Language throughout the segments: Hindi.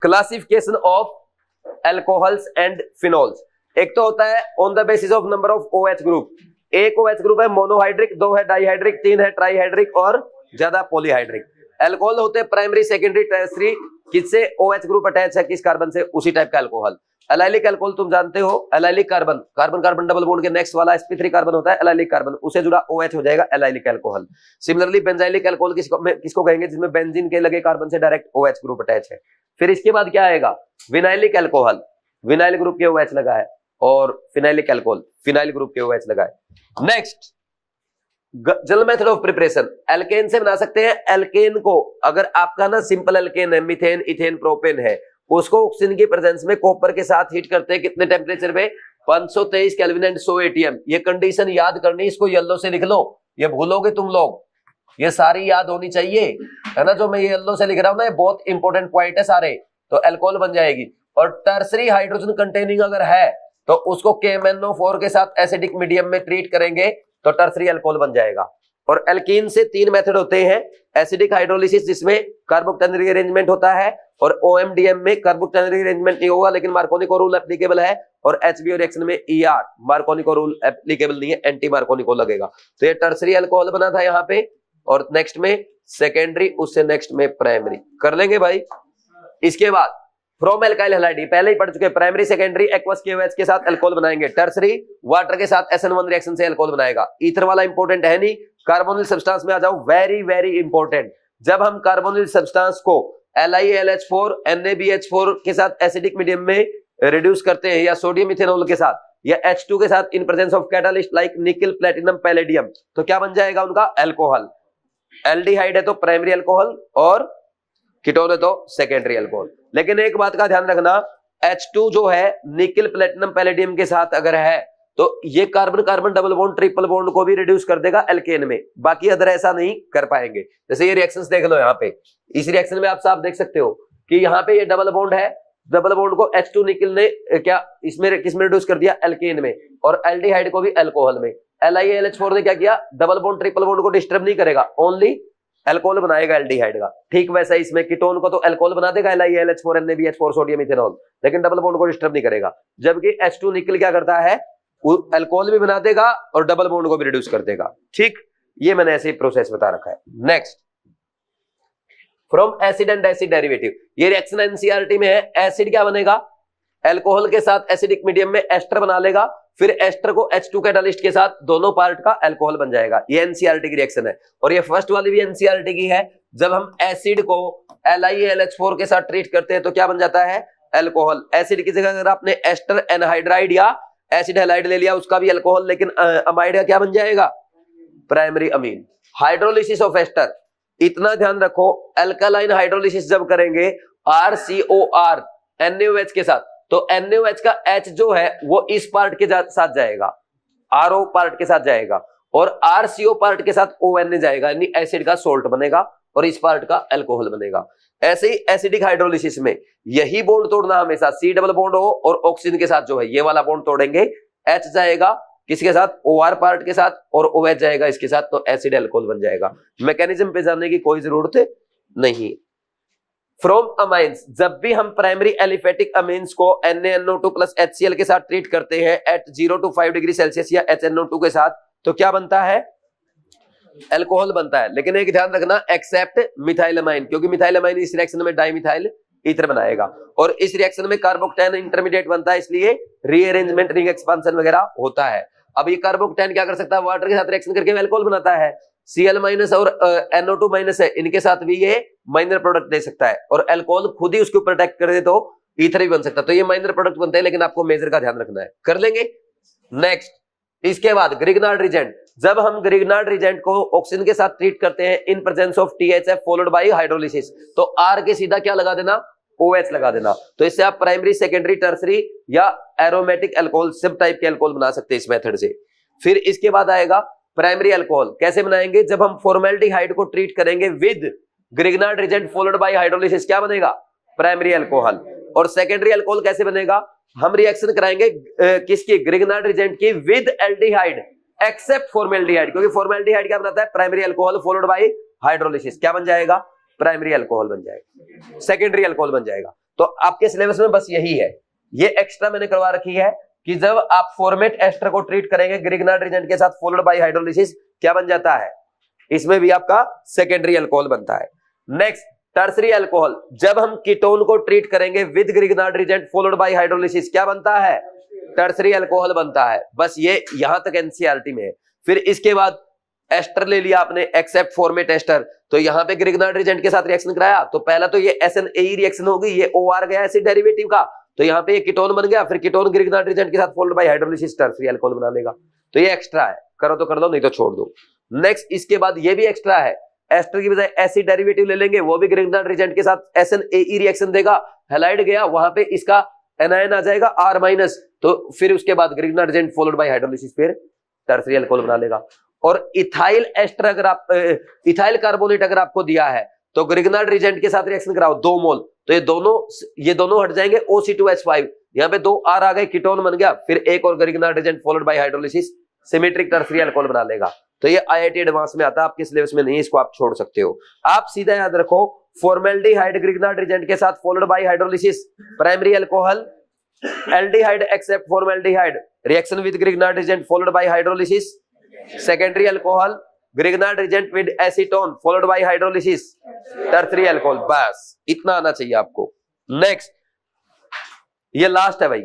Classification of alcohols and phenols. एक तो होता है on the basis of number of OH group. एक OH ग्रुप है मोनोहाइड्रिक, दो है डाइहाइड्रिक, तीन है ट्राइहाइड्रिक और ज्यादा पॉलीहाइड्रिक। एल्कोहल होते हैं प्राइमरी, सेकेंडरी, टर्शियरी, किससे OH ग्रुप अटैच है किस कार्बन से, उसी टाइप का एल्कोहल। एलाइलिक अल्कोहल तुम जानते हो, allylic carbon, carbon carbon double bond के नेक्स्ट वाला sp3 कार्बन होता है एलाइलिक कार्बन, उसे जुड़ा OH हो जाएगा allylic alcohol. Similarly benzylic alcohol किसको कहेंगे, जिसमें बेंजीन के लगे कार्बन से डायरेक्ट OH ग्रुप अटैच है। फिर इसके बाद क्या आएगा, विनाइलिक अल्कोहल, विनाइल ग्रुप के OH लगा है, और फिनाइलिक अल्कोहल, फिनाइल ग्रुप के OH लगा है। Next general method of preparation, alkane से बना सकते हैं। एल्केन को अगर आपका ना सिंपल एल्केन है, मीथेन, इथेन, प्रोपेन है, उसको ऑक्सीजन की प्रेजेंस में कॉपर के साथ हीट करते हैं कितने टेम्परेचर पे, 523 केल्विन एंड 100 ATM। ये कंडीशन याद करनी, इसको येलो से लिख लो, ये भूलोगे तुम लोग, ये सारी याद होनी चाहिए, है ना। जो मैं ये येलो से लिख रहा हूं ना, ये बहुत इंपॉर्टेंट पॉइंट है सारे। तो अल्कोहल बन जाएगी। और टर्सरी हाइड्रोजन कंटेनिंग अगर है तो उसको KMnO4 के साथ एसिडिक मीडियम में ट्रीट करेंगे तो टर्सरी अल्कोहल बन जाएगा। और एल्कीन से 3 मेथड होते हैं, एसिडिक हाइड्रोलिसिस जिसमें कार्बोक्टाइल रीअरेंजमेंट होता है, और OMDM में कार्बोक्टाइल रीअरेंजमेंट नहीं होगा लेकिन मार्कोनिको रूल एप्लीकेबल है, और HBO रिएक्शन में ER मार्कोनिको रूल एप्लीकेबल नहीं है, एंटी मार्कोनिको लगेगा। तो ये टर्सरी अल्कोहल बना था यहाँ पे, और नेक्स्ट में सेकेंडरी, उससे नेक्स्ट में प्राइमरी कर लेंगे भाई। इसके बाद फ्रॉम एल्काइल हैलाइड पहले ही पढ़ चुके, प्राइमरी सेकेंडरी एक्वस KOH के साथ अल्कोहल बनाएंगे, टर्सरी वाटर के साथ SN1 रिएक्शन से अल्कोहल बनाएगा। ईथर वाला इंपॉर्टेंट है नहीं, कार्बोनिल सब्सटेंस में आ जाओ, वेरी वेरी इंपॉर्टेंट। जब हम कार्बोनिल सब्सटेंस को LiAlH4 NaBH4 के साथ एसिडिक मीडियम में रिड्यूस करते हैं, या सोडियम इथेनॉल के साथ, या H2 के साथ इन प्रेजेंस ऑफ कैटालिस्ट लाइक निकल, प्लेटिनम, पैलेडियम, तो क्या बन जाएगा उनका अल्कोहल। एल्डिहाइड है तो प्राइमरी अल्कोहल, और कीटोन है तो सेकेंडरी अल्कोहल। लेकिन एक बात का ध्यान रखना, H2 जो है निकल, प्लेटिनम, पैलेडियम के साथ अगर है तो ये carbon carbon double bond, triple bond को भी रिड्यूस कर देगा एल्केन में, बाकी अदर ऐसा नहीं कर पाएंगे। जैसे ये रिएक्शंस देख लो यहाँ पे, इस रिएक्शन में आप साफ देख सकते हो कि यहाँ पे ये डबल बॉन्ड है, डबल बॉन्ड को H2 निकल ने क्या इसमें किसमें रिड्यूस कर दिया, एल्केन में, और एल्डिहाइड को भी अल्कोहल में। LiAlH4 ने क्या किया, डबल बॉन्ड ट्रिपल बॉन्ड को डिस्टर्ब नहीं करेगा, ओनली अल्कोहल बनाएगा एल्डिहाइड का। ठीक वैसा इसमें कीटोन को तो अल्कोहल बना देगा LiAlH4 NaBH4 सोडियम इथेनॉल, लेकिन डबल बॉन्ड को डिस्टर्ब नहीं करेगा। जबकि H2 निकल क्या करता है, अल्कोहल भी बना देगा और डबल बॉन्ड को भी रिड्यूस कर देगा। ठीक, ये मैंने ऐसे ही प्रोसेस बता रखा है। Next from acid and acid derivative, ये रिएक्शन एनसीईआरटी में है। एसिड क्या बनेगा, अल्कोहल के साथ एसिडिक मीडियम में एस्टर बना लेगा, फिर एस्टर को H2 कैटालिस्ट के साथ दोनों पार्ट का अल्कोहल बन जाएगा। ये एनसीईआरटी की रिएक्शन है, और ये फर्स्ट वाली भी एनसीईआरटी की है। जब हम एसिड को LiAlH4 के साथ ट्रीट करते हैं तो क्या बन जाता है, अल्कोहल। एसिड की जगह अगर आपने एस्टर एनहाइड्राइड या एसिड हैलाइड ले लिया, उसका भी अल्कोहल, लेकिन अमाइड का क्या बन जाएगा, primary amine. Hydrolysis of ester, इतना ध्यान रखो, अल्कालाइन हाइड्रोलिसिस जब करेंगे RCOR NaOH के साथ, तो NaOH का H जो है वो इस पार्ट के साथ जाएगा, RO पार्ट के साथ जाएगा, और RCO पार्ट के साथ ONA जाएगा, यानी एसिड का सोल्ट बनेगा और इस पार्ट का अल्कोहल बनेगा। ऐसे ही एसिडिक हाइड्रोलिसिस में यही बॉन्ड तोड़ना हमेशा, C डबल बॉन्ड हो और ऑक्सीजन के साथ जो है ये वाला बॉन्ड तोड़ेंगे, H जाएगा किसके साथ, OR पार्ट के साथ, और OH जाएगा इसके साथ, तो एसिड अल्कोहल बन जाएगा। मैकेनिज्म पे जानने की कोई जरूरत नहीं। फ्रॉम अमाइंस, जब भी हम प्राइमरी एलिफेटिक अमीन्स को NaNO2 प्लस HCl के साथ ट्रीट करते हैं एट 0 to 5 डिग्री सेल्सियस या HNO2 के साथ, तो क्या बनता है, अल्कोहल बनता है। लेकिन एक ध्यान रखना, एक्सेप्ट मिथाइलमाइन, क्योंकि मिथाइलमाइन इस रिएक्शन में डाइमिथाइल ईथर बनाएगा, और इस रिएक्शन में कार्बोक्टेन इंटरमीडिएट बनता है, इसलिए रीअरेंजमेंट, रिंग एक्सपांशन वगैरह होता है। अब ये कार्बोक्टेन क्या कर सकता है, वाटर के साथ रिएक्शन करके अल्कोहल बनाता है। Cl- और NO2- है, इनके साथ भी ये माइनर प्रोडक्ट दे सकता है, और अल्कोहल खुद ही उसके ऊपर अटैक कर दे तो ईथर भी बन सकता है। तो ये माइनर प्रोडक्ट बनते हैं, लेकिन आपको मेजर का ध्यान रखना है, कर लेंगे। नेक्स्ट, इसके बाद ग्रिग्नार्ड रिजेंट, जब हम ग्रिग्नार्ड रिजेंट को ऑक्सीजन के साथ ट्रीट करते हैं इन presence of THF followed by hydrolysis, तो R के सीधा क्या लगा देना, OH लगा देना। तो इससे आप प्राइमरी, सेकेंडरी, टर्सरी या एरोमेटिक अल्कोहल सब टाइप के अल्कोहल बना सकते हैं इस मेथड से। फिर इसके बाद आएगा प्राइमरी अल्कोहल, कैसे बनाएंगे, जब हम फॉर्मेल्डिहाइड को ट्रीट करेंगे with Grignard reagent followed by hydrolysis, क्या बनेगा, प्राइमरी अल्कोहल। और सेकेंडरी अल्कोहल कैसे बनेगा, हम रिएक्शन कराएंगे किसकी, ग्रिग्नार्ड रिजेंट की विद एल्डिहाइड एक्सेप्ट फॉर्मेल्डिहाइड, क्योंकि फॉर्मेल्डिहाइड क्या बनाता है, primary alcohol followed by hydrolysis, क्या बन जाएगा, प्राइमरी अल्कोहल बन जाएगा, सेकेंडरी अल्कोहल बन जाएगा। तो आपके सिलेबस में बस यही है, ये एक्स्ट्रा मैंने करवा रखी है कि जब आप फॉर्मेट एस्टर को ट्रीट करेंगे ग्रिग्नार्ड रीजेंट के साथ फॉलोड बाय हाइड्रोलिसिस, क्या बन जाता है, इसमें भी आपका सेकेंडरी अल्कोहल बनता है। नेक्स्ट टर्सरी अल्कोहल, जब हम कीटोन को ट्रीट करेंगे with Grignard reagent followed by hydrolysis, क्या बनता है, टर्सरी अल्कोहल बनता है। बस ये यहां तक एनसीईआरटी में है। फिर इसके बाद एस्टर ले लिया आपने, एक्सेप्ट फॉर्मेट एस्टर, तो यहां पे ग्रिग्नार्ड रीजेंट के साथ रिएक्शन कराया तो पहला तो ये SNAE रिएक्शन होगी, ये OR गया एसिड डेरिवेटिव का, तो यहां पे ये कीटोन बन गया, फिर कीटोन ग्रिग्नार्ड रीजेंट के साथ followed by hydrolysis tertiary alcohol बना लेगा। तो ये एक्स्ट्रा है, करो तो कर दो नहीं तो छोड़ दो। नेक्स्ट इसके बाद ये भी एक्स्ट्रा है, एस्टर की बजाय एसिड डेरिवेटिव ले लेंगे, वो भी ग्रिग्नार्ड रीजेंट के साथ SNAE रिएक्शन देगा, हैलाइड गया, वहां पे इसका एनायन आ जाएगा R-, तो फिर उसके बाद Grignard reagent followed by hydrolysis फिर टर्सरी अल्कोहल बना लेगा। और इथाइल एस्टर अगर आप इथाइल कार्बोनेट अगर आपको दिया है तो ग्रिग्नार्ड रीजेंट के साथ रिएक्शन कराओ 2 मोल, तो ये दोनों हट जाएंगे, OC2H5, यहाँ पे 2 R आ गए, कीटोन बन गया, फिर एक और Grignard reagent followed by hydrolysis symmetric tertiary alcohol बना लेगा। तो ये IIT एडवांस में आता है, आपके सिलेबस में नहीं है, इसको आप छोड़ सकते हो। आप सीधा याद रखो, फॉर्मेल्डिहाइड ग्रिग्नार्ड रीजेंट के साथ followed by hydrolysis primary alcohol, aldehyde except formaldehyde reaction with Grignard reagent followed by hydrolysis secondary alcohol, Grignard reagent with acetone followed by hydrolysis tertiary alcohol, बस इतना आना चाहिए आपको। नेक्स्ट ये लास्ट है भाई,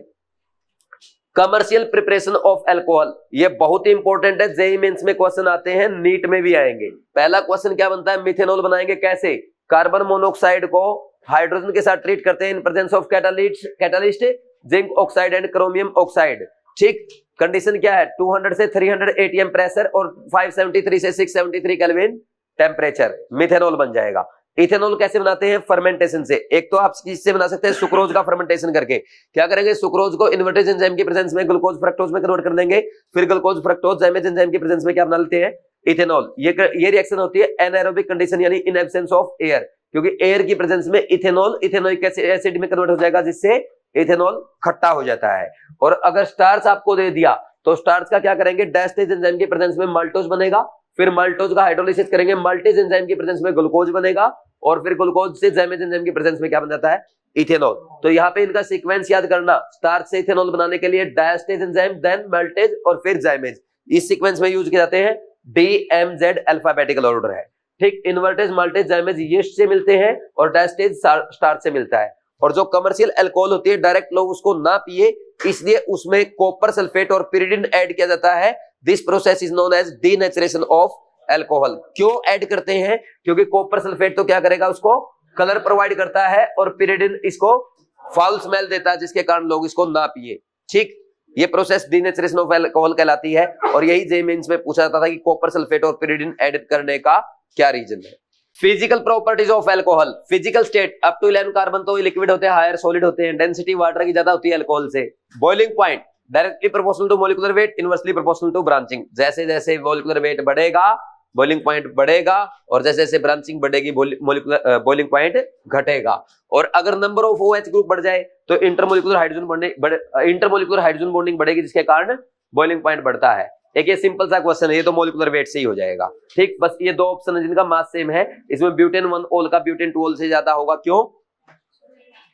कमर्शियल प्रिपरेशन ऑफ अल्कोहल, ये बहुत ही इंपॉर्टेंट है, जेईई मेंस में क्वेश्चन आते हैं, नीट में भी आएंगे। पहला क्वेश्चन क्या बनता है, मिथेनॉल बनाएंगे कैसे, कार्बन मोनोऑक्साइड को हाइड्रोजन के साथ ट्रीट करते हैं इन presence of catalyst zinc oxide and chromium oxide. ठीक, कंडीशन क्या है, 200 से 300 ATM प्रेशर और 573 से 673 केल्विन टेम्परेचर, मिथेनॉल बन जाएगा। इथेनॉल कैसे बनाते हैं, फर्मेंटेशन से। एक तो आप इससे बना सकते हैं सुक्रोज का फर्मेंटेशन करके, क्या करेंगे, सुक्रोज को इन्वर्टेज एंजाइम की प्रेजेंस में ग्लूकोज फ्रक्टोज में कन्वर्ट कर देंगे, फिर ग्लूकोज फ्रक्टोज जाइमेज एंजाइम की प्रेजेंस में क्या बना लेते हैं, इथेनॉल। ये रिएक्शन होती है एनाएरोबिक कंडीशन यानी इन एब्सेंस ऑफ एयर, क्योंकि एयर की प्रेजेंस में इथेनॉल इथेनोइक एसिड में कन्वर्ट हो जाएगा, जिससे इथेनॉल खट्टा हो जाता है। और अगर स्टार्च आपको दे दिया तो स्टार्च का क्या करेंगे, डायस्टेज एंजाइम की प्रेजेंस में माल्टोज बनेगा, फिर माल्टोज का हाइड्रोलिसिस करेंगे, माल्टेज एंजाइम की प्रेजेंस में ग्लूकोज बनेगा, और फिर ग्लूकोज से जाइमेज एंजाइम की प्रेजेंस में क्या बन जाता है, इथेनॉल। तो यहाँ पे इनका सीक्वेंस याद करना, स्टार्च से इथेनॉल बनाने के लिए डायस्टेज एंजाइम, देन माल्टेज और फिर जाइमेज, इस सीक्वेंस में यूज किए जाते हैं। DMZ अल्फाबेटिकल ऑर्डर है। ठीक, इन्वर्टेज माल्टेज जाइमेज यीस्ट से मिलते हैं और डायस्टेज स्टार्च से मिलता है। और जो कमर्शियल अल्कोहल होती है डायरेक्ट लोग उसको ना पिए, इसलिए उसमें कॉपर सल्फेट और पिरिडिन ऐड किया जाता है। This process is known as denaturation of alcohol. क्यों ऐड करते हैं, क्योंकि कॉपर सल्फेट तो क्या करेगा, उसको कलर प्रोवाइड करता है, और पिरिडिन इसको फाउल स्मेल देता है, जिसके कारण लोग इसको ना पिए। ठीक, ये प्रोसेस डीनेचुरेशन ऑफ अल्कोहल कहलाती है। और यही जेईई मेंस में पूछा जाता था कि कॉपर सल्फेट और पिरिडिन ऐड करने का क्या रीजन है। Physical properties of alcohol, physical state, up to 11 carbon तो लिक्विड होते हैं, हायर सॉलिड होते हैं, डेंसिटी वाटर की ज्यादा होती है अल्कोहल से। Boiling point directly proportional to molecular weight, inversely proportional to branching. जैसे जैसे मॉलिक्यूलर वेट बढ़ेगा बॉइलिंग पॉइंट बढ़ेगा, और जैसे जैसे ब्रांचिंग बढ़ेगी बॉइलिंग पॉइंट घटेगा। और अगर नंबर ऑफ OH ग्रुप बढ़ जाए तो इंटरमोलिकुलर हाइड्रोजन बॉन्डिंग बढ़ेगी, जिसके कारण बॉइलिंग पॉइंट बढ़ता है। एक ये सिंपल सा क्वेश्चन है, ये तो मॉलिक्यूलर वेट से ही हो जाएगा। ठीक, बस ये दो ऑप्शन है जिनका मास सेम है। इसमें ब्यूटेन 1 ओल का ब्यूटेन 2 ओल से ज्यादा होगा। क्यों,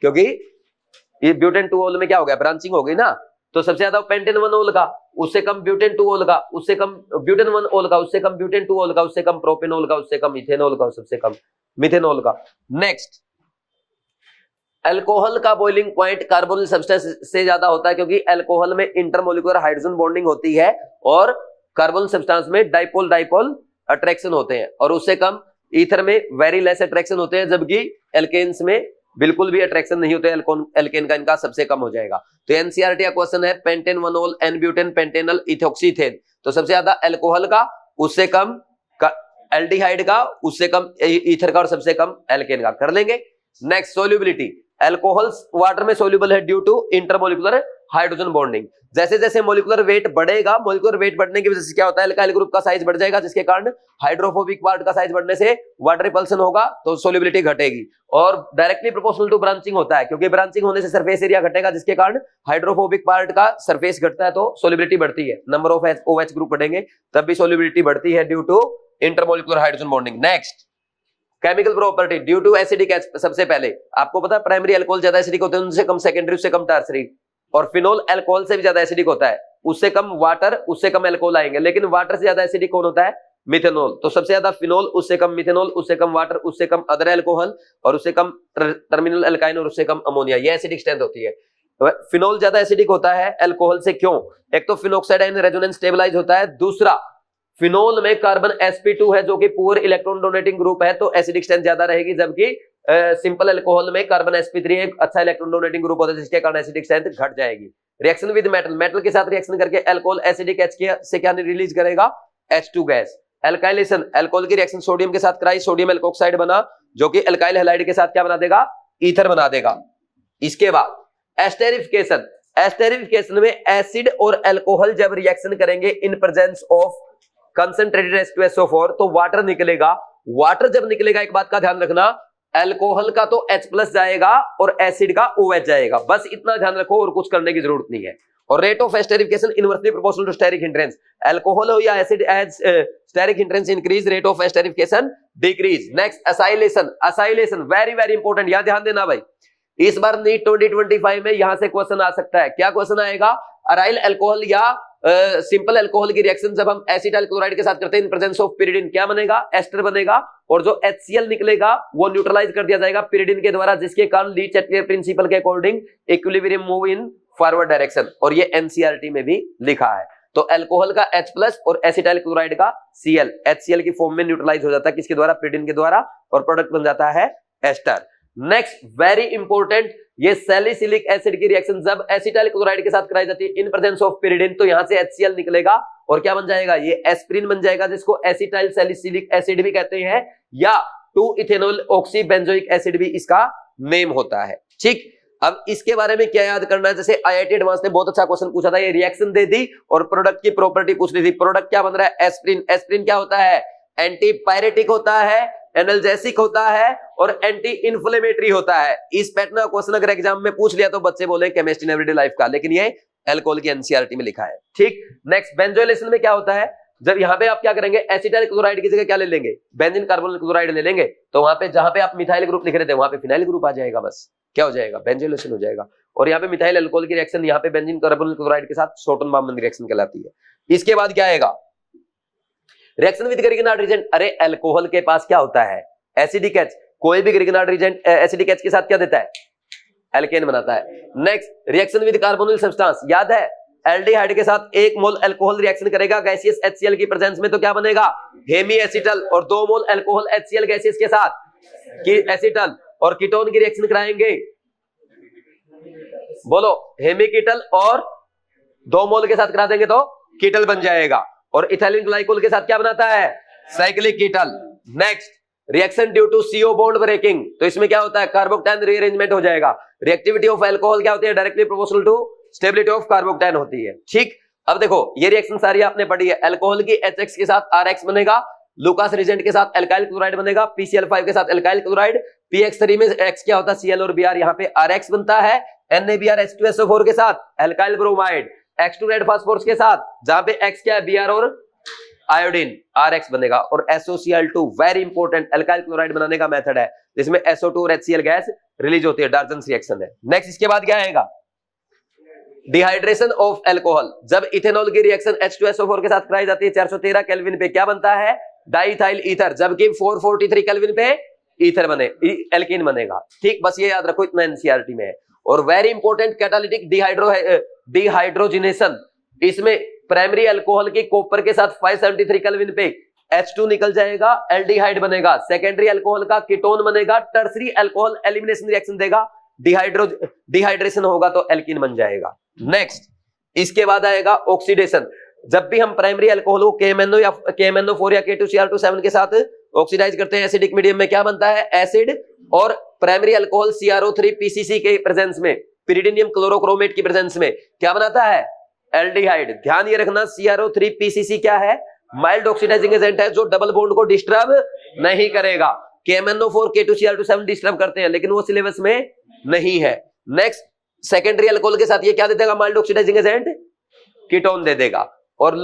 क्योंकि ये ब्यूटेन 2 ओल में क्या हो गया, ब्रांचिंग हो गई ना, तो सबसे ज्यादा पेंटेन 1 ओल का, उससे कम ब्यूटेन 2 ओल का, उससे कम ब्यूटेन 1 ओल का, उससे कम ब्यूटेन 2 ओल का, उससे कम प्रोपेनॉल का, उससे कम इथेनॉल का, सबसे कम मिथेनॉल का। नेक्स्ट, अल्कोहल का बॉइलिंग पॉइंट कार्बोनिल सब्सटेंस से ज्यादा होता है, क्योंकि अल्कोहल में इंटरमोलिकुलर हाइड्रोजन बॉन्डिंग होती है और कार्बोनिल सब्सटेंस में डाइपोल डाइपोल अट्रैक्शन होते हैं, और उससे कम ईथर में वेरी लेस अट्रैक्शन होते हैं, जबकि एल्केन्स में बिल्कुल भी अट्रैक्शन नहीं होते। एल्केन का इनका सबसे कम हो जाएगा। तो एनसीईआरटी का क्वेश्चन है पेंटेन 1 ओल एन ब्यूटेन पेंटेनल इथोक्सीथेन, तो सबसे ज्यादा अल्कोहल का, उससे कम एल्डिहाइड का, उससे कम ईथर का, और सबसे कम एल्केन का। कर लेंगे। नेक्स्ट, सोल्यूबिलिटी, अल्कोहल्स वाटर में सोल्यूबल है due to intermolecular hydrogen bonding. जैसे जैसे मोलिकुलर वेट बढ़ेगा, मोलिकुलर वेट बढ़ने की वजह से क्या होता है, अल्काइल ग्रुप का साइज बढ़ जाएगा, जिसके कारण हाइड्रोफोबिक पार्ट का साइज बढ़ने से वाटर रिपल्सन होगा, तो सोल्यूबिलिटी घटेगी। और डायरेक्टली प्रोपोर्शनल टू ब्रांचिंग होता है, क्योंकि ब्रांचिंग होने से सरफेस एरिया घटेगा, जिसके कारण हाइड्रोफोबिक पार्ट का सरफेस घटता है, तो सोल्यूबिलिटी बढ़ती है। नंबर ऑफ OH ग्रुप बढ़ेंगे तब भी सोल्यूबिलिटी बढ़ती है due to intermolecular hydrogen bonding. Next, chemical property due to acidic H, सबसे पहले आपको पता है प्राइमरी अल्कोहल ज्यादा एसिडिक होते हैं, उनसे कम सेकेंडरी, उससे कम टर्सरी। और फिनोल अल्कोहल से भी ज्यादा एसिडिक होता है, उससे कम वाटर, उससे कम अल्कोहल आएंगे। लेकिन वाटर से ज्यादा एसिडिक कौन होता है? मिथेनॉल। तो सबसे ज्यादा फिनोल, उससे कम मिथेनॉल, उससे कम वाटर, उससे कम अदर अल्कोहल, और उससे कम टर्मिनल अल्काइन, और उससे कम अमोनिया। ये एसिडिक स्ट्रेंथ होती है। फिनोल ज्यादा एसिडिक होता है अल्कोहल से, क्यों? एक तो फिनोक्साइड आयन रेजोनेंस स्टेबलाइज होता है, दूसरा फिनोल में कार्बन sp2 है जो कि पुअर इलेक्ट्रॉन डोनेटिंग ग्रुप है, तो एसिडिक स्ट्रेंथ ज्यादा रहेगी। जबकि सिंपल अल्कोहल में कार्बन sp3 एक अच्छा इलेक्ट्रॉन डोनेटिंग ग्रुप होता है, जिसके कारण एसिडिक स्ट्रेंथ घट जाएगी। रिएक्शन विद मेटल, मेटल के साथ रिएक्शन करके अल्कोहल एसिडिक एच से क्या रिलीज करेगा? H2 gas. एल्काइलेशन, अल्कोहल की रिएक्शन सोडियम के साथ कराई, सोडियम एल्कोक्साइड बना, जो कि अल्काइल हैलाइड के साथ क्या बना देगा? ईथर बना देगा। इसके बाद एस्टेरिफिकेशन, एस्टेरिफिकेशन में एसिड और अल्कोहल जब रिएक्शन करेंगे इन प्रेजेंस ऑफ कंसंट्रेटेड H2SO4 तो वाटर निकलेगा। वाटर जब निकलेगा, एक बात का ध्यान रखना, अल्कोहल का तो H+ जाएगा और एसिड का OH जाएगा। बस इतना ध्यान रखो, और कुछ करने की जरूरत नहीं है। और rate of esterification inversely proportional to steric hindrance. Alcohol हो या acid, as steric hindrance increase, rate of esterification decrease. Next acylation, acylation very very important, यहां ध्यान देना भाई। इस बार नीट 2025 में यहां से क्वेश्चन आ सकता है। क्या क्वेश्चन आएगा? अराइल अल्कोहल या सिंपल अल्कोहल की रिएक्शन जब हम एसिटाइल क्लोराइड के साथ करते हैं इन प्रेजेंस ऑफ पिरिडिन, क्या बनेगा? एस्टर बनेगा। और जो HCl निकलेगा वो न्यूट्रलाइज कर दिया जाएगा पिरिडिन के द्वारा, जिसके कारण ली चैटलियर प्रिंसिपल के according equilibrium move in forward direction. और ये NCERT में भी लिखा है। तो अल्कोहल का H+ और एसिटाइल क्लोराइड का Cl HCl की फॉर्म में न्यूट्रलाइज हो जाता है, किसके द्वारा? पिरिडिन के द्वारा, और प्रोडक्ट बन जाता है एस्टर। नेक्स्ट वेरी इंपॉर्टेंट, ये सैलिसिलिक एसिड की रिएक्शन जब एसिटाइल क्लोराइड के साथ कराई जाती है इन प्रेजेंस ऑफ पिरिडिन, तो यहां से HCl निकलेगा और क्या बन जाएगा? ये एस्पिरिन बन जाएगा, जिसको एसिटाइल सैलिसिलिक एसिड भी कहते हैं, या 2 इथेनॉल ऑक्सी बेंजोइक एसिड भी इसका नेम होता है। ठीक, अब इसके बारे में क्या याद करना है? जैसे IIT एडवांस ने बहुत अच्छा क्वेश्चन पूछा था, ये रिएक्शन दे दी और प्रोडक्ट की प्रॉपर्टी पूछ ली थी। प्रोडक्ट क्या बन रहा है? एस्पिरिन। एस्पिरिन क्या होता है? एंटीपायरेटिक होता है, एनाल्जेसिक होता है, और एंटी इन्फ्लेमेटरी होता है। इस पैटर्न का क्वेश्चन अगर एग्जाम में पूछ लिया तो बच्चे बोले केमिस्ट्री इन एवरीडे लाइफ का, लेकिन ये अल्कोहल की NCERT में लिखा है। ठीक, नेक्स्ट बेंजोइलेशन में क्या होता है? जब यहाँ पे आप क्या करेंगे? एसिटाइल क्लोराइड की जगह क्या ले लेंगे? बेंजीन कार्बोनिल क्लोराइड ले लेंगे, तो वहां पे जहां पे आप मिथाइल ग्रुप लिख रहे थे वहां पे फिनाइल ग्रुप आ जाएगा। बस क्या हो जाएगा? बेंजोइलेशन हो जाएगा। और यहाँ पे मिथाइल अल्कोहल की रिएक्शन यहाँ पे बेंजीन कार्बोनिल क्लोराइड के साथ शॉर्टन-बाउमन रिएक्शन कहलाती है। इसके बाद क्या आएगा? Reaction with Grignard reagent. अरे अल्कोहल के पास क्या होता है? Acidic H. कोई भी ग्रिगनार्ड रिएजेंट एसिडिक एच के साथ क्या देता है? एल्केन बनाता है। Next reaction with carbonyl substance, याद है एल्डिहाइड के साथ 1 मोल अल्कोहल रिएक्शन करेगा गैसियस HCl की प्रेजेंस में, तो क्या बनेगा? Hemi acetal. और 2 मोल अल्कोहल HCl गैसियस के साथ एसिटल, और कीटोन की रिएक्शन कराएंगे, बोलो हेमी कीटल, और 2 मोल के साथ करा देंगे तो कीटल बन जाएगा। और इथाइलिन ग्लाइकोल के साथ क्या बनाता है? Cyclic ketal. Next reaction due to CO bond breaking, तो इसमें क्या होता है? कार्बोक्टाइन रीअरेंजमेंट हो जाएगा। रिएक्टिविटी ऑफ अल्कोहल क्या होती है? Directly proportional to stability of carbocation होती है। ठीक, अब देखो ये रिएक्शन सारी आपने पढ़ी है। अल्कोहल की HX के साथ RX बनेगा, लुकास रिएजेंट के साथ अल्काइल क्लोराइड बनेगा, PCl5 के साथ अल्काइल क्लोराइड, PX3 में X क्या होता है? Cl और Br, यहाँ पे RX बनता है। NaBr H2SO4 के साथ alkyl bromide, X2 red phosphorus के साथ, जहां पे X क्या है? Br और आयोडीन, RX बनेगा। और SOCl2 very important alkyl chloride बनाने का मेथड है, जिसमें SO2 और HCl गैस रिलीज होती है, डार्जन्स रिएक्शन है। नेक्स्ट इसके बाद क्या आएगा? Dehydration of alcohol. जब इथेनॉल की रिएक्शन H2SO4 के साथ कराई जाती है 413 केल्विन पे, क्या बनता है? डाइथाइल ईथर, जबकि 443 केल्विन पे ईथर बने, एल्कीन बनेगा। ठीक, बस ये याद रखो, इतना NCERT में है। और वेरी इंपॉर्टेंट कैटालिटिक डिहाइड्रोजिनेशन, इसमें प्राइमरी अल्कोहल की कॉपर के साथ 573 केल्विन पे H2 निकल जाएगा, एल्डिहाइड बनेगा। सेकेंडरी अल्कोहल का कीटोन बनेगा, टर्सरी अल्कोहल एलिमिनेशन रिएक्शन देगा, डिहाइड्रेशन होगा तो एल्कीन बन जाएगा। नेक्स्ट इसके बाद आएगा ऑक्सीडेशन। जब भी हम प्राइमरी अल्कोहल को KMNO या KMNO4 या K2Cr2 के साथ ऑक्सीडाइज करते हैं एसिडिक मीडियम में, क्या बनता है? एसिड। और प्राइमरी अल्कोहल CrO3 PCC के प्रेजेंस में, पिरिडिनियम क्लोरोक्रोमेट की प्रेजेंस में क्या बनाता है? एल्डिहाइड। ध्यान ये रखना, CrO3 PCC क्या है? माइल्ड ऑक्सीडाइजिंग एजेंट है, जो डबल बॉन्ड को डिस्टर्ब नहीं करेगा। KMNO4 K2Cr2 डिस्टर्ब करते हैं, लेकिन वो सिलेबस में नहीं है। नेक्स्ट सेकेंडरी अल्कोहल के साथ ये क्या दे देगा? माइल्ड ऑक्सीडाइजिंग एजेंट कीटोन दे देगा। और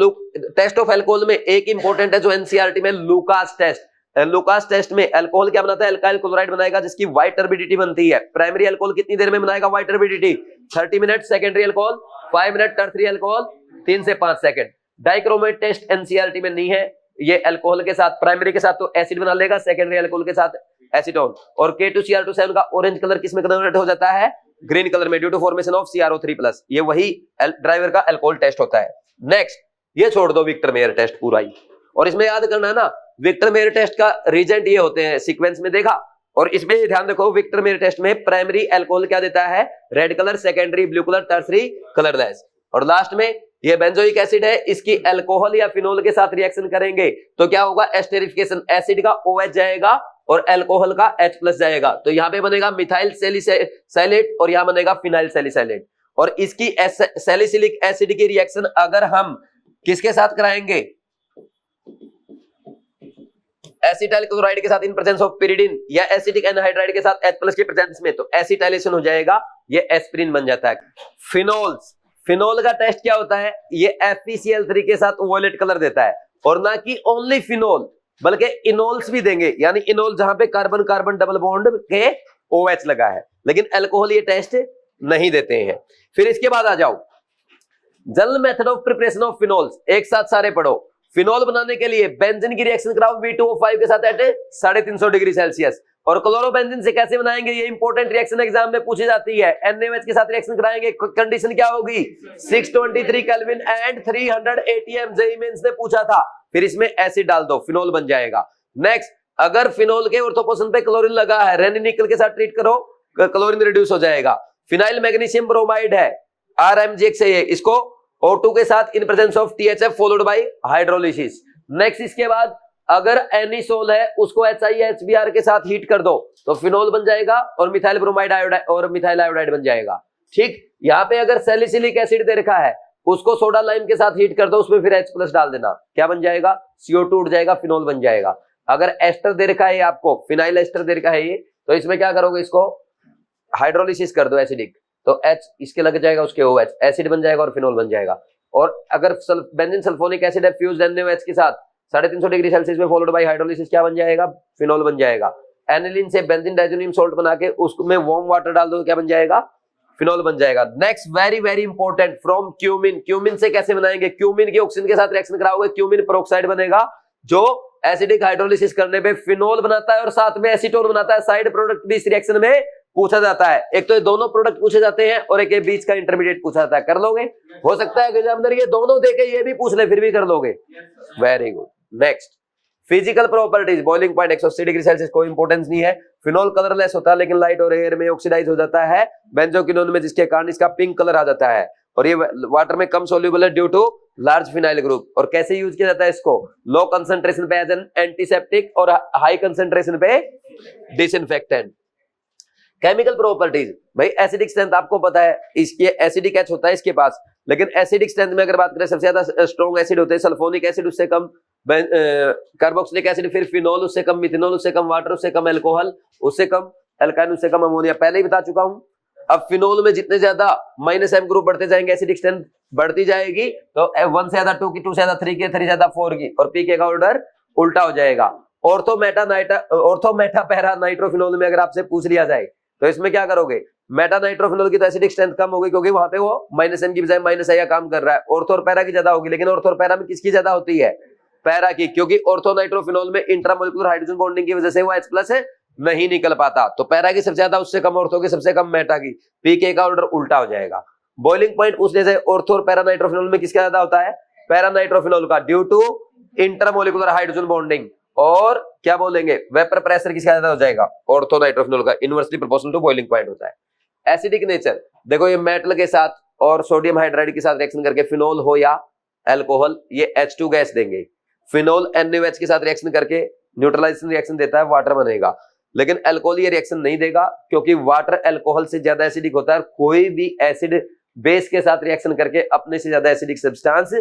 टेस्ट ऑफ अल्कोहल में एक इंपॉर्टेंट है जो NCERT में, लुकास टेस्ट। लुकास टेस्ट में अल्कोहल क्या बनाता है, अल्काइल क्लोराइड बनाएगा जिसकी वाइट टर्बिडिटी बनती है। प्राइमरी अल्कोहल कितनी देर में बनाएगा white turbidity, 30 minute, secondary alcohol 5 minute, tertiary alcohol 3 से 5 सेकंड। डाइक्रोमेट टेस्ट एनसीईआरटी में नहीं है, ये अल्कोहल के साथ प्राइमरी के साथ तो एसिड बना लेगा, सेकेंडरी अल्कोहल के साथ एसीटोन। और K2Cr2 का ऑरेंज कलर किसमें कन्वर्ट हो जाता है, ग्रीन कलर में, due to formation of CrO3+। ये वही ड्राइवर का अल्कोहल टेस्ट होता है। नेक्स्ट ये छोड़ दो विक्टर मेयर टेस्ट पूरा ही, और इसमें याद करना है ना विक्टर मेयर टेस्ट का रीजेंट ये होते हैं, सीक्वेंस में देखा। और इसमें ध्यान रखो विक्टर मेयर टेस्ट में प्राइमरी अल्कोहल क्या देता है, red colour, secondary blue colour, tertiary colourless. और लास्ट में ये बेंजोइक एसिड है, इसकी अल्कोहल या फिनोल के साथ रिएक्शन करेंगे तो क्या होगा, एस्टेरिफिकेशन, एसिड का OH जाएगा और अल्कोहल का H+ जाएगा, तो यहां पे बनेगा मिथाइल सैलिसाइलेट और यहां बनेगा फिनाइल सैलिसाइलेट। और इसकी सैलिसिलिक एसिड की रिएक्शन अगर हम किसके साथ कराएंगे, एसिटाइल क्लोराइड के साथ इन प्रेजेंस ऑफ pyridine या एसिटिक एनहाइड्राइड के साथ H+ के प्रेजेंस में, तो एसिटाइलेशन हो जाएगा, ये एस्पिरिन बन जाता है। फिनोल्स, फिनोल का टेस्ट क्या होता है, ये FeCl3 के साथ वॉयलेट कलर देता है। और ना कि ओनली फिनोल बल्कि इनोल्स भी देंगे, यानी इनोल जहां पे कार्बन कार्बन डबल बॉन्ड के OH लगा है, लेकिन अल्कोहल ये टेस्ट नहीं देते हैं। फिर इसके बाद आ जाओ general method of preparation of phenols, एक साथ सारे पढ़ो। फिनोल बनाने के लिए बेंजीन की रिएक्शन कराओ V2O5 के साथ एट 350 डिग्री सेल्सियस। और क्लोरोबेंजीन से कैसे बनाएंगे, ये इंपॉर्टेंट रिएक्शन एग्जाम में पूछी जाती है। NaOH के साथ रिएक्शन कराएंगे, कंडीशन क्या होगी, 623 kelvin and 300 ATM, JEE Mains ने पूछा था। फिर इसमें एसिड डाल दो, फिनोल बन जाएगा। नेक्स्ट, अगर फिनोल के ऑर्थोपोसन पे क्लोरीन लगा है, रेनी निकल के साथ ट्रीट करो, क्लोरीन रिड्यूस हो जाएगा। फिनाइल मैग्नीशियम ब्रोमाइड है, RMgX है ये, इसको O2 के साथ इन presence of THF followed by hydrolysis. Next इसके बाद अगर एनिसोल है उसको HiHBr के साथ हीट कर दो तो फिनोल बन जाएगा और मिथाइल ब्रोमाइड आयोडाइड और मिथाइल आयोडाइड बन जाएगा। ठीक, यहाँ पे अगर सैलिसिलिक एसिड दे रखा है उसको सोडा लाइम के साथ हीट कर दो, उसमें फिर H+ डाल देना, क्या बन जाएगा, CO2 उड़ जाएगा, फिनोल बन जाएगा। अगर एस्टर दे रखा है आपको, फिनाइल एस्टर दे रखा है ये, तो इसमें क्या करोगे, इसको हाइड्रोलिसिस कर दो एसिडिक, तो H इसके लग जाएगा, उसके OH एसिड बन जाएगा और फिनोल बन जाएगा। और अगर बेंजीन सल्फोनिक एसिड है फ्यूज्ड NaOH के साथ 350 डिग्री सेल्सियस में फॉलोड बाय हाइड्रोलिसिस, क्या बन जाएगा, फिनोल बन जाएगा। एनिलीन से बेंजीन डाइजोनियम सॉल्ट बना के उसमें वार्म वाटर डाल दो तो क्या बन जाएगा, फिनोल बन जाएगा। Next very very important, from cumin. Cumin से कैसे बनाएंगे, क्यूमिन की ऑक्सीजन के साथ रिएक्शन कराओगे, क्यूमिन पेरोक्साइड बनेगा जो एसिडिक हाइड्रोलिसिस करने पे फिनोल बनाता है और साथ में एसीटोन बनाता है। साइड प्रोडक्ट भी इस रिएक्शन में पूछा जाता है, एक तो ये दोनों प्रोडक्ट पूछे जाते हैं और एक ये बीच का इंटरमीडिएट पूछा जाता है। कर लोगे, हो सकता है एग्जामिनर ये दोनों देके ये भी पूछ ले, फिर भी कर लोगे, very good. Next, physical properties, boiling point 180 degree Celsius, कोई इंपॉर्टेंस नहीं है। फिनोल कलरलेस होता है लेकिन लाइट और एयर में ऑक्सीडाइज हो जाता है बेंजोक्विनोन में, जिसके कारण इसका पिंक कलर आ जाता है। और ये वाटर में कम सोल्यूबल है due to large phenyl group. और कैसे यूज किया जाता है इसको, लो कंसंट्रेशन पे एज एन एंटीसेप्टिक और हाई कंसंट्रेशन पे डिसइंफेक्टेंट। केमिकल प्रॉपर्टीज, भाई एसिडिक स्ट्रेंथ आपको पता है, इसके एसिडिक H होता है इसके पास, लेकिन एसिडिक स्ट्रेंथ में अगर बात करें सबसे ज्यादा स्ट्रॉन्ग एसिड होते हैं सल्फोनिक एसिड, उससे कम कार्बोक्सिलिक एसिड, फिर फिनोल, उससे कम मिथेनॉल, उससे कम वाटर, उससे कम अल्कोहल, उससे कम अल्काइन, उससे कम अमोनिया, पहले ही बता चुका हूं। अब फिनोल में जितने ज्यादा -M ग्रुप बढ़ते जाएंगे, एसिडिक स्ट्रेंथ बढ़ती जाएगी, तो 1 से ज्यादा 2 की, 2 से ज्यादा 3 की, 3 से ज्यादा 4 की, और पीके का ऑर्डर उल्टा हो जाएगा। ऑर्थो मेटा पैरा नाइट्रोफिनोल में अगर आपसे पूछ लिया जाए तो इसमें क्या करोगे, मेटा नाइट्रोफिनोल की तो एसिडिक स्ट्रेंथ कम होगी क्योंकि वहां पे वो -M की बजाय -I का काम कर रहा है। ऑर्थो और पैरा की ज्यादा होगी, लेकिन ऑर्थो और पैरा में किसकी ज्यादा होती है, पैरा की, क्योंकि ऑर्थो नाइट्रोफिनोल में इंट्रामोलिकुलर हाइड्रोजन बॉन्डिंग की वजह से वो H+ है नहीं निकल पाता, तो पैरा की सबसे ज्यादा, उससे कम ऑर्थो की, सबसे कम मेटा की, पीके का ऑर्डर उल्टा हो जाएगा। बॉइलिंग पॉइंट पूछने से ऑर्थो और पैरा नाइट्रोफिनोल में किसका ज्यादा होता है, पैरा नाइट्रोफिनोल का, due to intermolecular hydrogen bonding. और क्या बोलेंगे, वेपर प्रेशर किसका ज्यादा हो जाएगा, ऑर्थो नाइट्रोफिनोल का, inversely proportional to boiling point होता है। एसिडिक नेचर, देखो ये मेटल के साथ और सोडियम हाइड्राइड के साथ रिएक्शन करके फिनोल हो या अल्कोहल, ये H2 गैस देंगे। फिनोल NaOH के साथ रिएक्शन करके न्यूट्रलाइजेशन रिएक्शन देता है, वाटर बनेगा। लेकिन अल्कोहल ये रिएक्शन नहीं देगा क्योंकि वाटर अल्कोहल से ज्यादा एसिडिक होता है। कोई भी एसिड बेस के साथ रिएक्शन करके अपने से ज्यादा एसिडिक सब्सटेंस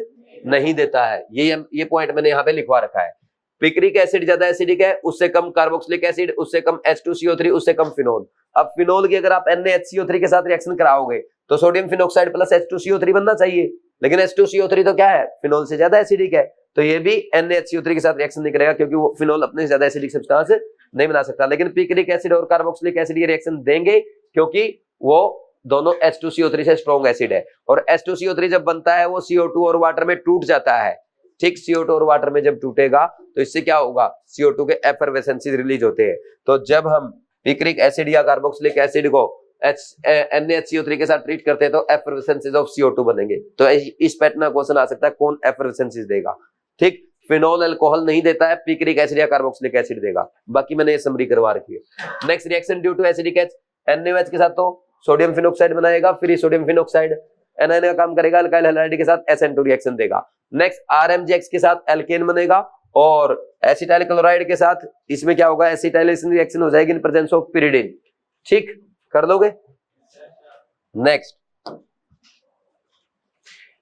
नहीं देता है। ये पॉइंट मैंने यहाँ पे लिखवा रखा है। पिक्रिक एसिड ज्यादा एसिडिक है, उससे कम कार्बोक्सिलिक एसिड, उससे कम H2CO3, उससे कम फिनोल। अब फिनोल की अगर आप NaHCO3 के साथ रिएक्शन कराओगे तो सोडियम फिनोक्साइड प्लस H2CO3 बनना चाहिए, लेकिन H2CO3 तो क्या है, फिनोल से ज्यादा एसिडिक है, तो ये भी NaHCO3 के साथ रिएक्शन नहीं करेगा, क्योंकि वो फिनोल अपने से ज्यादा एसिडिक सब्सटेंस नहीं बना सकता। लेकिन पिक्रिक एसिड और कार्बोक्सिलिक एसिड ये रिएक्शन देंगे, क्योंकि वो दोनों H2CO3 से स्ट्रॉन्ग एसिड है। और H2CO3 जब बनता है वो CO2 और वाटर में टूट जाता है। ठीक, CO2 और वाटर में जब टूटेगा तो इससे क्या होगा, CO2 के एफरवेसेंसेस रिलीज होते हैं। तो जब हम पिक्रिक एसिड या कार्बोक्सिलिक एसिड को NaHCO3 के साथ ट्रीट करते हैं तो एफरवेसेंसेस ऑफ CO2 बनेंगे। तो इस पैटर्न का क्वेश्चन आ सकता है, कौन एफरवेसेंसेस देगा। ठीक, फिनोल अल्कोहल नहीं देता है, पिक्रिक एसिड या कार्बोक्सिलिक एसिड देगा। बाकी मैंने ये समरी करवा रखी है। Next reaction due to acidic H, NaOH के साथ तो सोडियम फिनोक्साइड बनाएगा, फिर सोडियम फिनोक्साइड एनायन का काम करेगा, अल्काइल हैलाइड के साथ SN2 रिएक्शन देगा। नेक्स्ट RMGX के साथ एल्केन बनेगा, और एसिटाइल क्लोराइड के साथ इसमें क्या होगा, एसिटाइलेशन रिएक्शन हो जाएगी इन प्रेजेंस ऑफ पिरिडिन। ठीक, कर दोगे। Next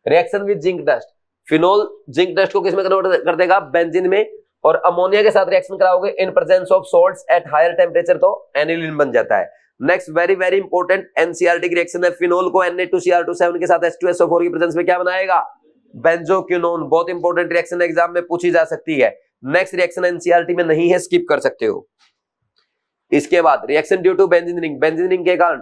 reaction with zinc dust, phenol zinc dust को किसमें कन्वर्ट कर देगा, बेंजीन में, और अमोनिया के साथ रिएक्शन कराओगे in presence of salts at higher temperature तो एनिलीन बन जाता है। Next very very important NCERT की रिएक्शन है, फिनोल को Na2Cr27 के साथ H2SO4 की प्रेजेंस में क्या बनाएगा, बेंजोक्विनोन। बहुत इंपॉर्टेंट रिएक्शन एग्जाम में पूछी जा सकती है। नेक्स्ट रिएक्शन NCERT में नहीं है, स्किप कर सकते हो। इसके बाद reaction due to benzene, benzene के कारण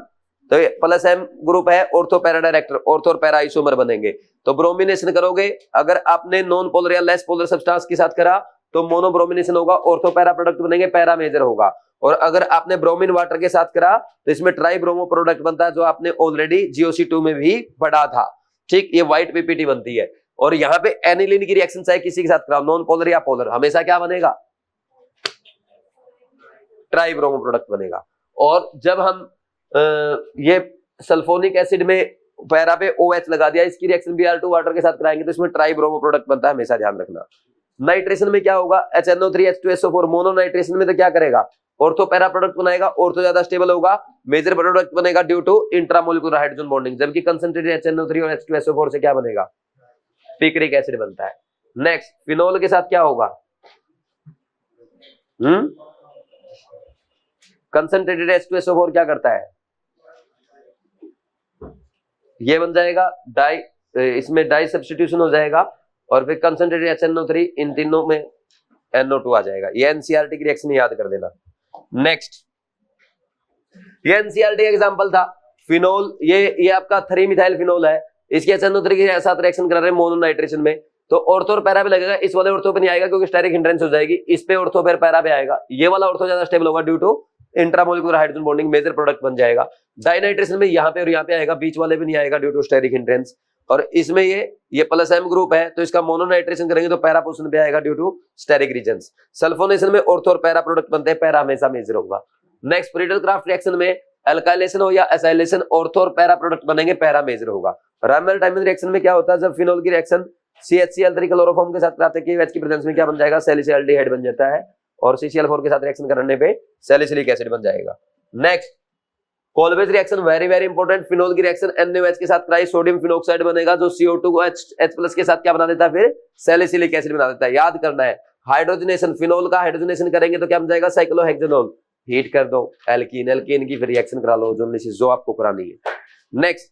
तो प्लस M ग्रुप है, ऑर्थो पैरा डायरेक्टर, ऑर्थो और पैरा आइसोमर बनेंगे। तो ब्रोमिनेशन करोगे, अगर आपने नॉन पोलर या लेस पोलर सब्सटेंस के साथ करा तो मोनोब्रोमिनेशन होगा, ऑर्थो पैरा प्रोडक्ट बनेंगे, पैरा मेजर होगा। और अगर आपने ब्रोमीन वाटर के साथ करा तो इसमें ट्राई ब्रोमो प्रोडक्ट बनता है, जो आपने ऑलरेडी GOC2 में भी पढ़ा था। ठीक, ये व्हाइट PPT बनती है। और यहाँ पे एनिलीन की रिएक्शन चाहे किसी के साथ कराओ, नॉन पोलर या पोलर, हमेशा क्या बनेगा, ट्राई ब्रोमो प्रोडक्ट बनेगा। और जब हम ये सल्फोनिक एसिड में पैरा पे OH लगा दिया, इसकी रिएक्शन Br2 वाटर के साथ कराएंगे तो इसमें ट्राई ब्रोमो प्रोडक्ट बनता है, हमेशा ध्यान रखना। नाइट्रेशन में क्या होगा, HNO3 H2SO4, मोनो नाइट्रेशन में तो क्या करेगा, ऑर्थो पैरा प्रोडक्ट बनाएगा, ऑर्थो ज्यादा स्टेबल होगा, मेजर प्रोडक्ट बनेगा due to intramolecular hydrogen bonding, जबकि कंसंट्रेटेड HNO3 और H2SO4 से क्या बनेगा, पिक्रिक एसिड बनता है। नेक्स्ट फिनोल के साथ क्या होगा, कंसंट्रेटेड H2SO4 क्या करता है, ये बन जाएगा डाई, इसमें डाई सब्स्टिट्यूशन हो जाएगा, और फिर कंसंट्रेटेड HNO3, इन तीनों में NO2 आ जाएगा। ये NCERT की रिएक्शन याद कर देना। नेक्स्ट ये NCERT एग्जांपल था, फिनोल, ये आपका 3 मिथाइल फिनोल है, इसके HNO3 के साथ रिएक्शन करा रहे हैं मोनो नाइट्रेशन में, तो ऑर्थो और पैरा पे लगेगा, इस वाले ऑर्थो पे नहीं आएगा क्योंकि स्टेरिक हिंड्रेंस हो जाएगी, इस पे ऑर्थो फिर पैरा पे आएगा, ये वाला ऑर्थो ज्यादा स्टेबल होगा due to intramolecular hydrogen bonding, major product बन जाएगा। डाइनाइट्रेशन में यहाँ पे और यहाँ पे आएगा, बीच वाले पे नहीं आएगा ड्यू टू स्टेरिक हिंड्रेंस। और इसमें ये प्लस M ग्रुप है, तो इसका मोनोनाइट्रेशन करेंगे तो पैरा पोजीशन पे आएगा due to steric reasons. Sulphonation में ऑर्थो और पैरा प्रोडक्ट बनते हैं, पैरा हमेशा मेजर होगा। नेक्स्ट फ्रीडल-क्राफ्ट रिएक्शन में अल्काइलेशन हो या एसाइलेशन, ऑर्थो और पैरा प्रोडक्ट बनेंगे, पैरा मेजर होगा। रामल-डायमंड रिएक्शन में क्या होता है, जब फिनोल की रिएक्शन CHCl3 क्लोरोफॉर्म के साथ कराते हैं, KOH की प्रेजेंस में क्या बन जाएगा, सैलिसिल्डिहाइड बन जाता है, और CCl4 के साथ रिएक्शन करने पे सैलिसिलिक एसिड बन जाएगा। Next Kolbe's reaction, very very important, phenol की रिएक्शन NaOH के साथ कराई, सोडियम फिनोक्साइड बनेगा, जो CO2 को H+ के साथ क्या बना देता है, फिर सैलिसिलिक एसिड बना देता है। याद करना है, हाइड्रोजनेशन, फिनोल का हाइड्रोजनेशन करेंगे तो क्या बन जाएगा, साइक्लोहेक्सेनोल। हीट कर दो एल्कीन, एल्कीन की फिर रिएक्शन करा लो, जो आपको करानी है। नेक्स्ट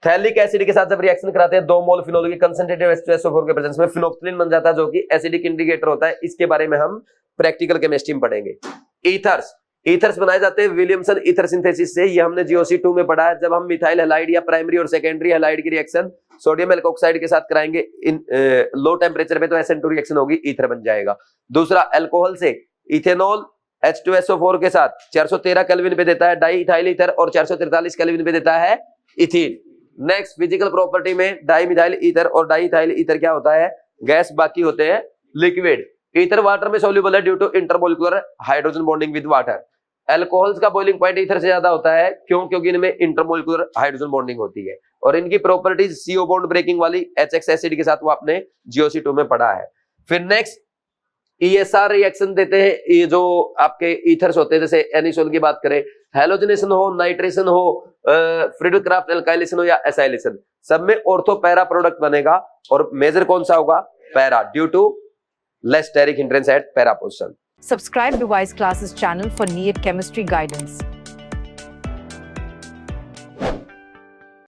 थैलिक एसिड के साथ जब रिएक्शन कराते हैं 2 मोल फिनोल की कंसंट्रेटेड H2SO4 के प्रेजेंस में फिनोक्सिलिन बन जाता है, जो कि एसिडिक इंडिकेटर होता है। इसके बारे में हम प्रैक्टिकल केमिस्ट्री में पढ़ेंगे। ईथर्स बनाए जाते हैं विलियमसन ईथर सिंथेसिस से, ये हमने GOC2 में पढ़ा है। जब हम मिथाइल हैलाइड या प्राइमरी और सेकेंडरी हैलाइड की रिएक्शन सोडियम एल्कोक्साइड के साथ कराएंगे इन लो टेम्परेचर पे, तो SN2 रिएक्शन होगी, ईथर बन जाएगा। दूसरा अल्कोहल से इथेनॉल H2SO4 के साथ 413 केल्विन पे देता है डाई इथाइल ईथर, और 443 केल्विन पे देता है इथीन। नेक्स्ट फिजिकल प्रॉपर्टी में डाई मिथाइल ईथर और डाई इथाइल ईथर क्या होता है, गैस, बाकी होते हैं लिक्विड। ईथर वाटर में सोल्यूबल है due to intermolecular hydrogen bonding with water. Alcohols का बॉइलिंग पॉइंट ईथर से ज्यादा होता है, क्यों, क्योंकि इनमें इंटरमोलिकुलर हाइड्रोजन बॉन्डिंग होती है, और इनकी प्रॉपर्टीज CO बॉन्ड ब्रेकिंग वाली HX एसिड के साथ वो आपने GOC2 में पढ़ा है। फिर नेक्स्ट ESR रिएक्शन देते हैं, ये जो आपके ईथर्स होते हैं, जैसे एनिसोल की बात करें, हैलोजनेशन हो, नाइट्रेशन हो, फ्रीडल-क्राफ्ट एल्काइलेशन हो या एसाइलेशन, सब में ऑर्थो पैरा प्रोडक्ट बनेगा, और मेजर कौन सा होगा, para, due to less steric hindrance at para position. Subscribe to Wise Classes channel for NEET chemistry guidance.